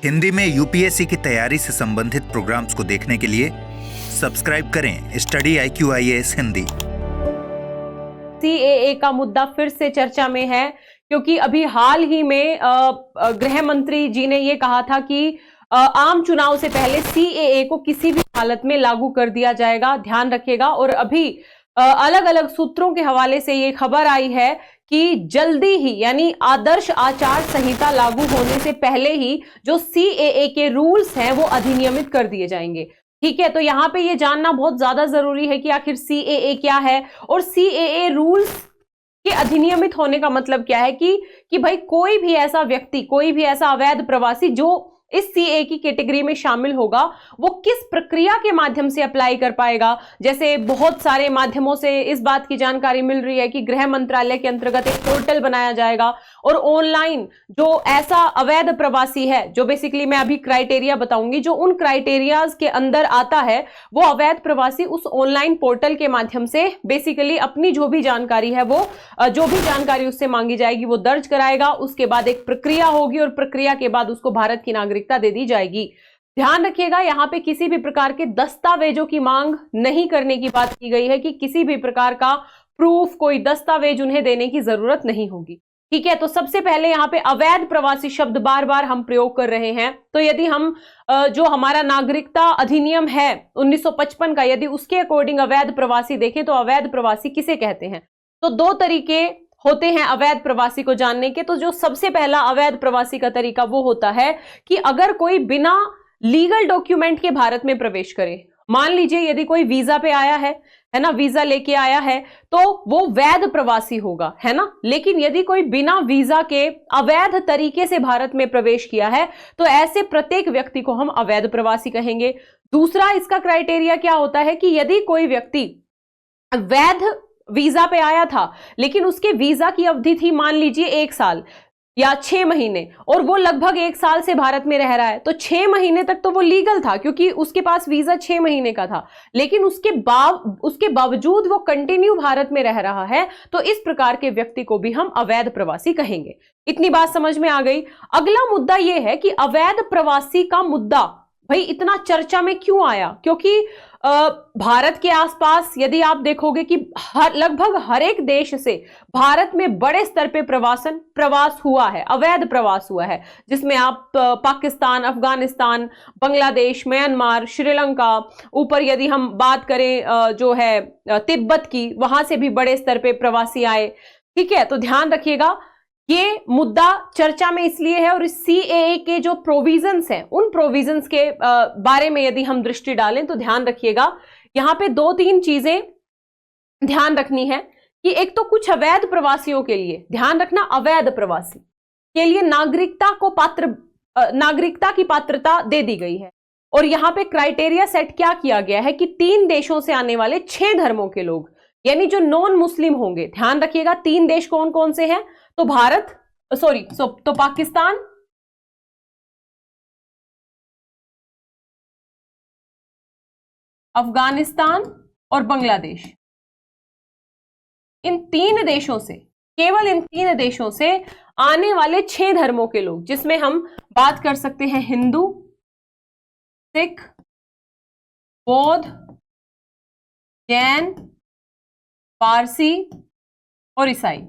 हिंदी में यूपीएससी की तैयारी से संबंधित प्रोग्राम्स को देखने के लिए सब्सक्राइब करें study IQ IAS Hindi. CAA का मुद्दा फिर से चर्चा में है क्योंकि अभी हाल ही में गृह मंत्री जी ने ये कहा था कि आम चुनाव से पहले CAA को किसी भी हालत में लागू कर दिया जाएगा, ध्यान रखिएगा। और अभी अलग अलग सूत्रों के हवाले से ये खबर आई है कि जल्दी ही यानी आदर्श आचार संहिता लागू होने से पहले ही जो CAA के रूल्स हैं वो अधिनियमित कर दिए जाएंगे। ठीक है, तो यहां पे ये जानना बहुत ज्यादा जरूरी है कि आखिर CAA क्या है और CAA रूल्स के अधिनियमित होने का मतलब क्या है कि भाई कोई भी ऐसा व्यक्ति, कोई भी ऐसा अवैध प्रवासी जो इस CAA की कैटेगरी में शामिल होगा वो किस प्रक्रिया के माध्यम से अप्लाई कर पाएगा। जैसे बहुत सारे माध्यमों से इस बात की जानकारी मिल रही है कि गृह मंत्रालय के अंतर्गत एक पोर्टल बनाया जाएगा और ऑनलाइन जो ऐसा अवैध प्रवासी है, जो बेसिकली मैं अभी क्राइटेरिया बताऊंगी, जो उन क्राइटेरियाज के अंदर आता है वो अवैध प्रवासी उस ऑनलाइन पोर्टल के माध्यम से बेसिकली अपनी जो भी जानकारी है वो जो भी जानकारी उससे मांगी जाएगी वो दर्ज कराएगा। उसके बाद एक प्रक्रिया होगी और प्रक्रिया के बाद उसको भारत की नागरिकता दे दी जाएगी। ध्यान रखिएगा, यहां पे किसी भी प्रकार के दस्तावेजों की मांग नहीं करने की बात की गई है कि किसी भी प्रकार का प्रूफ, कोई दस्तावेज उन्हें देने की जरूरत नहीं होगी। ठीक है, तो सबसे पहले यहां पे अवैध प्रवासी शब्द बार बार हम प्रयोग कर रहे हैं। तो यदि हम जो हमारा नागरिकता अधिनियम है 1955 का, यदि उसके अकॉर्डिंग अवैध प्रवासी देखें तो अवैध प्रवासी किसे कहते हैं, तो दो तरीके होते हैं अवैध प्रवासी को जानने के। तो जो सबसे पहला अवैध प्रवासी का तरीका वो होता है कि अगर कोई बिना लीगल डॉक्यूमेंट के भारत में प्रवेश करे, मान लीजिए यदि कोई वीजा पे आया है ना, वीजा लेके आया है तो वो वैध प्रवासी होगा, है ना। लेकिन यदि कोई बिना वीजा के अवैध तरीके से भारत में प्रवेश किया है तो ऐसे प्रत्येक व्यक्ति को हम अवैध प्रवासी कहेंगे। दूसरा इसका क्राइटेरिया क्या होता है कि यदि कोई व्यक्ति वैध वीजा पे आया था लेकिन उसके वीजा की अवधि थी मान लीजिए 1 साल या 6 महीने और वो लगभग 1 साल से भारत में रह रहा है, तो 6 महीने तक तो वो लीगल था क्योंकि उसके पास वीजा 6 महीने का था, लेकिन उसके बावजूद वो कंटिन्यू भारत में रह रहा है, तो इस प्रकार के व्यक्ति को भी हम अवैध प्रवासी कहेंगे। इतनी बात समझ में आ गई। अगला मुद्दा यह है कि अवैध प्रवासी का मुद्दा भाई इतना चर्चा में क्यों आया, क्योंकि भारत के आसपास यदि आप देखोगे कि लगभग हर एक देश से भारत में बड़े स्तर पे प्रवास हुआ है, अवैध प्रवास हुआ है, जिसमें आप पाकिस्तान, अफगानिस्तान, बांग्लादेश, म्यांमार, श्रीलंका, ऊपर यदि हम बात करें जो है तिब्बत की, वहां से भी बड़े स्तर पे प्रवासी आए। ठीक है, तो ध्यान रखिएगा ये मुद्दा चर्चा में इसलिए है और इस CAA के जो प्रोविजंस हैं उन प्रोविजंस के बारे में यदि हम दृष्टि डालें तो ध्यान रखिएगा यहां पे 2-3 चीजें ध्यान रखनी है कि एक तो कुछ अवैध प्रवासियों के लिए, ध्यान रखना, अवैध प्रवासी के लिए नागरिकता की पात्रता दे दी गई है और यहां पे क्राइटेरिया सेट क्या किया गया है कि 3 देशों से आने वाले 6 धर्मों के लोग यानी जो नॉन मुस्लिम होंगे। ध्यान रखिएगा 3 देश कौन कौन से हैं, तो तो पाकिस्तान, अफगानिस्तान और बांग्लादेश। इन 3 देशों से, केवल इन 3 देशों से आने वाले 6 धर्मों के लोग, जिसमें हम बात कर सकते हैं हिंदू, सिख, बौद्ध, जैन, पारसी और ईसाई।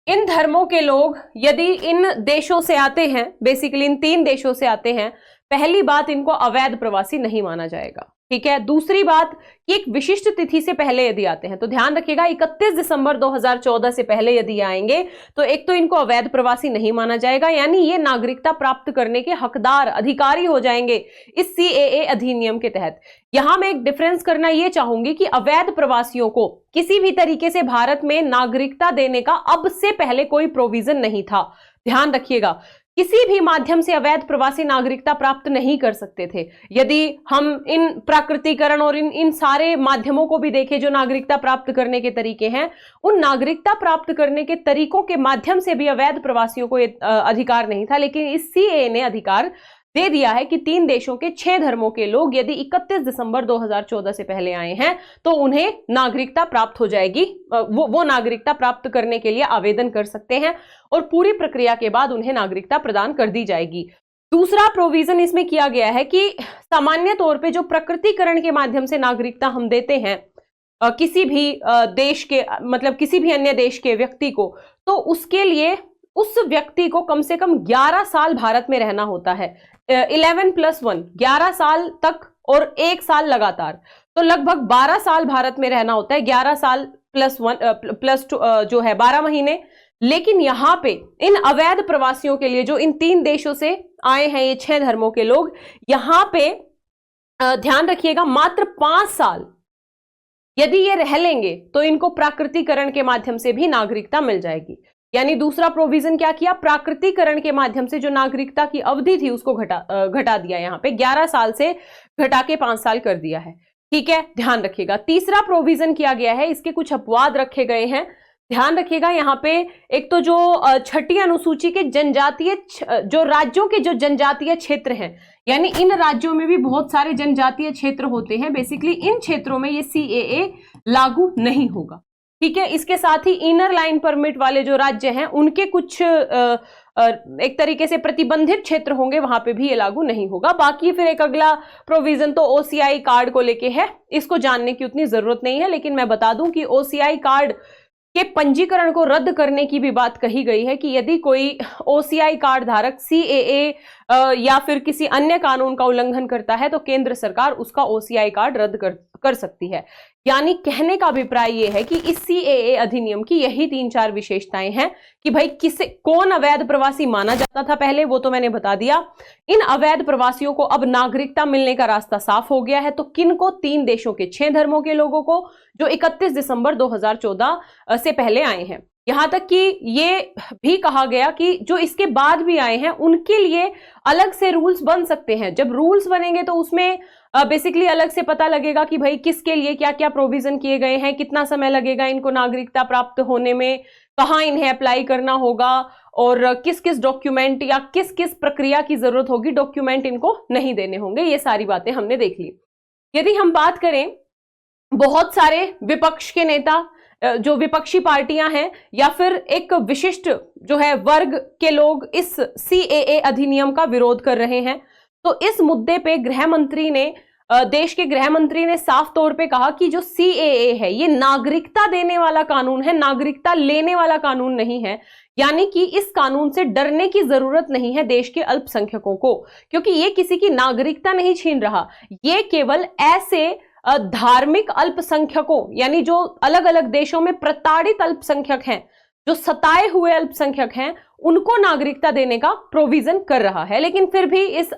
इन धर्मों के लोग यदि इन देशों से आते हैं, बेसिकली इन 3 देशों से आते हैं, पहली बात इनको अवैध प्रवासी नहीं माना जाएगा। ठीक है, दूसरी बात कि एक विशिष्ट तिथि से पहले यदि आते हैं तो ध्यान रखिएगा 31 दिसंबर 2014 से पहले यदि आएंगे तो एक तो इनको अवैध प्रवासी नहीं माना जाएगा, यानी ये नागरिकता प्राप्त करने के हकदार, अधिकारी हो जाएंगे इस CAA अधिनियम के तहत। यहां मैं एक डिफरेंस करना यह चाहूंगी कि अवैध प्रवासियों को किसी भी तरीके से भारत में नागरिकता देने का अब से पहले कोई प्रोविजन नहीं था। ध्यान रखिएगा, किसी भी माध्यम से अवैध प्रवासी नागरिकता प्राप्त नहीं कर सकते थे। यदि हम इन प्राकृतिकरण और इन सारे माध्यमों को भी देखें जो नागरिकता प्राप्त करने के तरीके हैं, उन नागरिकता प्राप्त करने के तरीकों के माध्यम से भी अवैध प्रवासियों को अधिकार नहीं था, लेकिन इस CAA ने अधिकार दे दिया है कि 3 देशों के 6 धर्मों के लोग यदि 31 दिसंबर 2014 से पहले आए हैं तो उन्हें नागरिकता प्राप्त हो जाएगी। वो नागरिकता प्राप्त करने के लिए आवेदन कर सकते हैं और पूरी प्रक्रिया के बाद उन्हें नागरिकता प्रदान कर दी जाएगी। दूसरा प्रोविजन इसमें किया गया है कि सामान्य तौर पे जो प्रकृतिकरण के माध्यम से नागरिकता हम देते हैं किसी भी देश के, मतलब किसी भी अन्य देश के व्यक्ति को, तो उसके लिए उस व्यक्ति को कम से कम 11 साल भारत में रहना होता है। 11+1 11 साल तक और 1 साल लगातार, तो लगभग 12 साल भारत में रहना होता है। 11 साल +1 जो है 12 महीने। लेकिन यहां पे इन अवैध प्रवासियों के लिए जो इन 3 देशों से आए हैं ये 6 धर्मों के लोग, यहां पे ध्यान रखिएगा मात्र 5 साल यदि ये रह लेंगे तो इनको प्राकृतिकरण के माध्यम से भी नागरिकता मिल जाएगी। यानी दूसरा प्रोविजन क्या किया, प्राकृतिकरण के माध्यम से जो नागरिकता की अवधि थी उसको घटा दिया, यहां पे 11 साल से घटा के 5 साल कर दिया है। ठीक है, ध्यान रखिएगा। तीसरा प्रोविजन किया गया है, इसके कुछ अपवाद रखे गए हैं, ध्यान रखिएगा। यहाँ पे एक तो जो 6ठी अनुसूची के जनजातीय जो राज्यों के जो जनजातीय क्षेत्र हैं, यानी इन राज्यों में भी बहुत सारे जनजातीय क्षेत्र होते हैं, बेसिकली इन क्षेत्रों में ये CAA लागू नहीं होगा। ठीक है, इसके साथ ही इनर लाइन परमिट वाले जो राज्य हैं उनके कुछ एक तरीके से प्रतिबंधित क्षेत्र होंगे, वहां पे भी ये लागू नहीं होगा। बाकी फिर एक अगला प्रोविजन तो OCI कार्ड को लेके है, इसको जानने की उतनी जरूरत नहीं है, लेकिन मैं बता दूं कि OCI कार्ड के पंजीकरण को रद्द करने की भी बात कही गई है कि यदि कोई OCI कार्ड धारक CAA या फिर किसी अन्य कानून का उल्लंघन करता है तो केंद्र सरकार उसका OCI कार्ड रद्द कर सकती है। यानी कहने का अभिप्राय यह है कि इस CAA अधिनियम की यही 3-4 विशेषताएं हैं कि भाई कौन अवैध प्रवासी माना जाता था पहले, वो तो मैंने बता दिया। इन अवैध प्रवासियों को अब नागरिकता मिलने का रास्ता साफ हो गया है। तो किन को, 3 देशों के 6 धर्मों के लोगों को जो 31 दिसंबर 2014 से पहले आए हैं। यहां तक कि ये भी कहा गया कि जो इसके बाद भी आए हैं उनके लिए अलग से रूल्स बन सकते हैं। जब रूल्स बनेंगे तो उसमें बेसिकली अलग से पता लगेगा कि भाई किसके लिए क्या क्या प्रोविजन किए गए हैं, कितना समय लगेगा इनको नागरिकता प्राप्त होने में, कहाँ इन्हें अप्लाई करना होगा और किस किस डॉक्यूमेंट या किस किस प्रक्रिया की जरूरत होगी, डॉक्यूमेंट इनको नहीं देने होंगे। ये सारी बातें हमने देख ली। यदि हम बात करें, बहुत सारे विपक्ष के नेता, जो विपक्षी पार्टियां हैं या फिर एक विशिष्ट जो है वर्ग के लोग इस CAA अधिनियम का विरोध कर रहे हैं। तो इस मुद्दे पे देश के गृह मंत्री ने साफ तौर पे कहा कि जो CAA है ये नागरिकता देने वाला कानून है, नागरिकता लेने वाला कानून नहीं है। यानी कि इस कानून से डरने की जरूरत नहीं है देश के अल्पसंख्यकों को, क्योंकि ये किसी की नागरिकता नहीं छीन रहा, ये केवल ऐसे धार्मिक अल्पसंख्यकों, यानी जो अलग अलग देशों में प्रताड़ित अल्पसंख्यक हैं, जो सताए हुए अल्पसंख्यक हैं, उनको नागरिकता देने का प्रोविजन कर रहा है। लेकिन फिर भी इस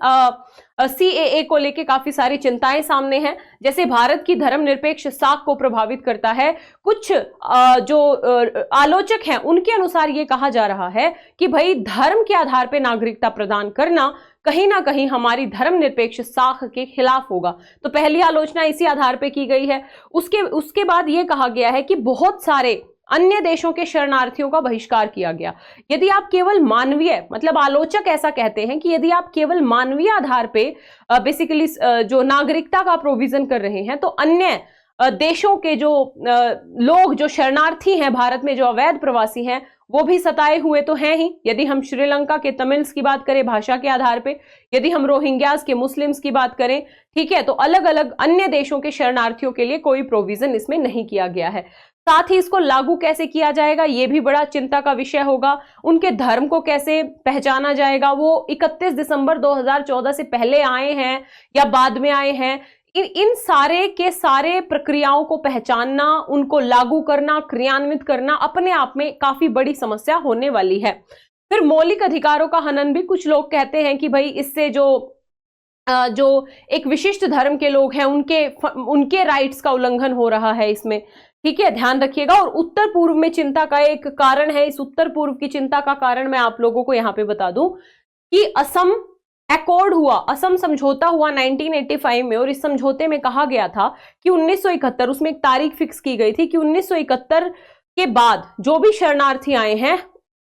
CAA को लेके काफी सारी चिंताएं सामने हैं। जैसे भारत की धर्मनिरपेक्ष साख को प्रभावित करता है। कुछ जो आलोचक हैं उनके अनुसार ये कहा जा रहा है कि भाई धर्म के आधार पर नागरिकता प्रदान करना कहीं ना कहीं हमारी धर्मनिरपेक्ष साख के खिलाफ होगा। तो पहली आलोचना इसी आधार पर की गई है। उसके बाद यह कहा गया है कि बहुत सारे अन्य देशों के शरणार्थियों का बहिष्कार किया गया। यदि आप केवल मानवीय, मतलब आलोचक ऐसा कहते हैं कि यदि आप केवल मानवीय आधार पे बेसिकली जो नागरिकता का प्रोविजन कर रहे हैं, तो अन्य देशों के जो लोग, जो शरणार्थी हैं भारत में, जो अवैध प्रवासी हैं, वो भी सताए हुए तो हैं ही। यदि हम श्रीलंका के तमिल्स की बात करें भाषा के आधार पे, यदि हम रोहिंग्यास के मुस्लिम्स की बात करें, ठीक है, तो अलग अलग अन्य देशों के शरणार्थियों के लिए कोई प्रोविजन इसमें नहीं किया गया है। साथ ही इसको लागू कैसे किया जाएगा ये भी बड़ा चिंता का विषय होगा। उनके धर्म को कैसे पहचाना जाएगा, वो 31 दिसंबर 2014 से पहले आए हैं या बाद में आए हैं, इन सारे के सारे प्रक्रियाओं को पहचानना, उनको लागू करना, क्रियान्वित करना अपने आप में काफी बड़ी समस्या होने वाली है। फिर मौलिक अधिकारों का हनन भी, कुछ लोग कहते हैं कि भाई इससे जो एक विशिष्ट धर्म के लोग हैं उनके राइट्स का उल्लंघन हो रहा है इसमें। ठीक है, ध्यान रखिएगा। और उत्तर पूर्व में चिंता का एक कारण है, इस उत्तर पूर्व की चिंता का कारण मैं आप लोगों को यहां पे बता दूं कि असम अकॉर्ड हुआ, असम समझौता हुआ 1985 में, और इस समझौते में कहा गया था कि 1971, उसमें एक तारीख फिक्स की गई थी कि 1971 के बाद जो भी शरणार्थी आए हैं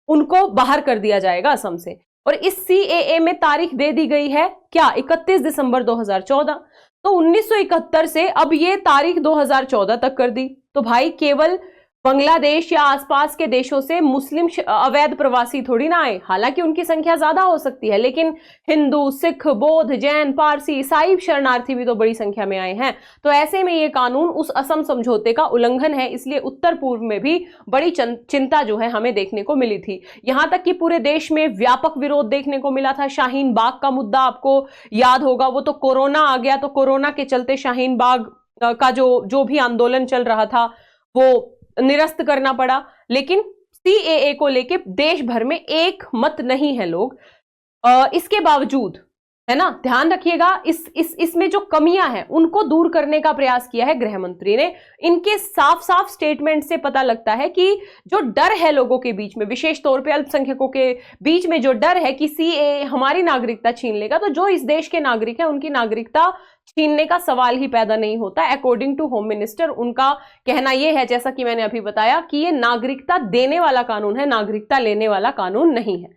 उनको बाहर कर दिया जाएगा असम से। और इस सीएए में तारीख दे दी गई है क्या, 31 दिसंबर 2014। तो 1971 से अब ये तारीख 2014 तक कर दी। तो भाई केवल बांग्लादेश या आसपास के देशों से मुस्लिम अवैध प्रवासी थोड़ी ना आए, हालांकि उनकी संख्या ज्यादा हो सकती है, लेकिन हिंदू, सिख, बौद्ध, जैन, पारसी, ईसाई शरणार्थी भी तो बड़ी संख्या में आए हैं। तो ऐसे में ये कानून उस असम समझौते का उल्लंघन है, इसलिए उत्तर पूर्व में भी बड़ी चिंता जो है हमें देखने को मिली थी। यहां तक कि पूरे देश में व्यापक विरोध देखने को मिला था। शाहीन बाग का मुद्दा आपको याद होगा, वो तो कोरोना आ गया, तो कोरोना के चलते शाहीन बाग का जो भी आंदोलन चल रहा था वो निरस्त करना पड़ा। लेकिन सीएए को लेके देश भर में एक मत नहीं है लोग। इसके बावजूद, है ना, ध्यान रखिएगा, इसमें जो कमियां हैं उनको दूर करने का प्रयास किया है गृह मंत्री ने। इनके साफ साफ स्टेटमेंट से पता लगता है कि जो डर है लोगों के बीच में, विशेष तौर पे अल्पसंख्यकों के बीच में जो डर है कि सीएए हमारी नागरिकता छीन लेगा, तो जो इस देश के नागरिक हैं उनकी नागरिकता छीनने का सवाल ही पैदा नहीं होता। अकॉर्डिंग टू होम मिनिस्टर, उनका कहना यह है, जैसा कि मैंने अभी बताया, कि ये नागरिकता देने वाला कानून है, नागरिकता लेने वाला कानून नहीं है।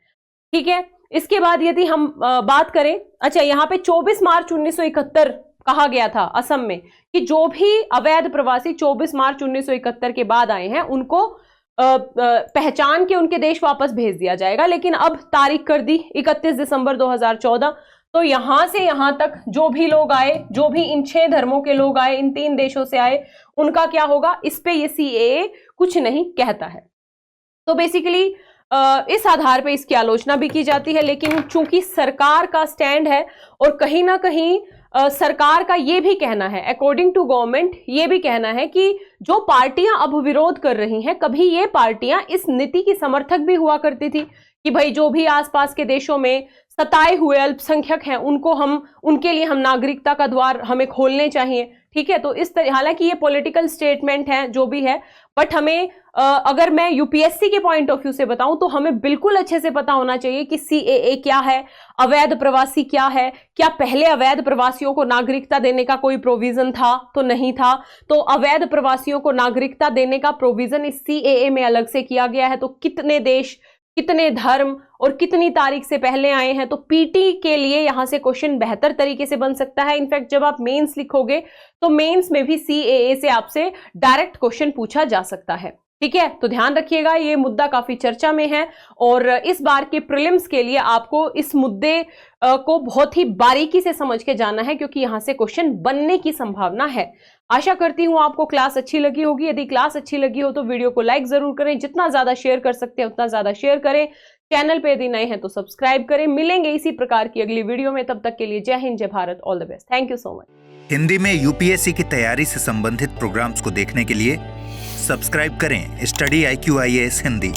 ठीक है, इसके बाद यदि हम बात करें, अच्छा यहाँ पे 24 मार्च 1971 कहा गया था असम में कि जो भी अवैध प्रवासी 24 मार्च 1971 के बाद आए हैं उनको पहचान के उनके देश वापस भेज दिया जाएगा। लेकिन अब तारीख कर दी 31 दिसंबर 2014। तो यहां से यहां तक जो भी लोग आए, जो भी इन 6 धर्मों के लोग आए, इन 3 देशों से आए, उनका क्या होगा, इस पे ये सीएए कुछ नहीं कहता है। तो बेसिकली इस आधार पे इसकी आलोचना भी की जाती है। लेकिन चूंकि सरकार का स्टैंड है और कहीं ना कहीं सरकार का ये भी कहना है, अकॉर्डिंग टू गवर्नमेंट ये भी कहना है कि जो पार्टियां अब विरोध कर रही हैं, कभी ये पार्टियां इस नीति की समर्थक भी हुआ करती थी कि भाई जो भी आसपास के देशों में सताए हुए अल्पसंख्यक हैं उनके लिए हम नागरिकता का द्वार हमें खोलने चाहिए। ठीक है, तो इस तरह, हालांकि ये पॉलिटिकल स्टेटमेंट है जो भी है, बट हमें अगर मैं यूपीएससी के पॉइंट ऑफ व्यू से बताऊं तो हमें बिल्कुल अच्छे से पता होना चाहिए कि सीएए क्या है, अवैध प्रवासी क्या है। क्या पहले अवैध प्रवासियों को नागरिकता देने का कोई प्रोविजन था? तो नहीं था। तो अवैध प्रवासियों को नागरिकता देने का प्रोविजन इस सीएए में अलग से किया गया है। तो कितने देश, कितने धर्म और कितनी तारीख से पहले आए हैं, तो पीटी के लिए यहां से क्वेश्चन बेहतर तरीके से बन सकता है। इनफैक्ट जब आप मेंस लिखोगे तो मेंस में भी सीएए से आपसे डायरेक्ट क्वेश्चन पूछा जा सकता है। ठीक है, तो ध्यान रखिएगा, ये मुद्दा काफी चर्चा में है और इस बार के प्रीलिम्स के लिए आपको इस मुद्दे को बहुत ही बारीकी से समझ के जाना है, क्योंकि यहां से क्वेश्चन बनने की संभावना है। आशा करती हूं आपको क्लास अच्छी लगी होगी। यदि क्लास अच्छी लगी हो तो वीडियो को लाइक जरूर करें, जितना ज्यादा शेयर कर सकते हैं उतना ज्यादा शेयर करें। चैनल पे यदि नए हैं तो सब्सक्राइब करें। मिलेंगे इसी प्रकार की अगली वीडियो में, तब तक के लिए जय हिंद, जय Bharat, all the best, thank you so much. Hindi में यूपीएससी की तैयारी से संबंधित प्रोग्राम्स को देखने के लिए सब्सक्राइब करें स्टडी IQ IAS हिंदी।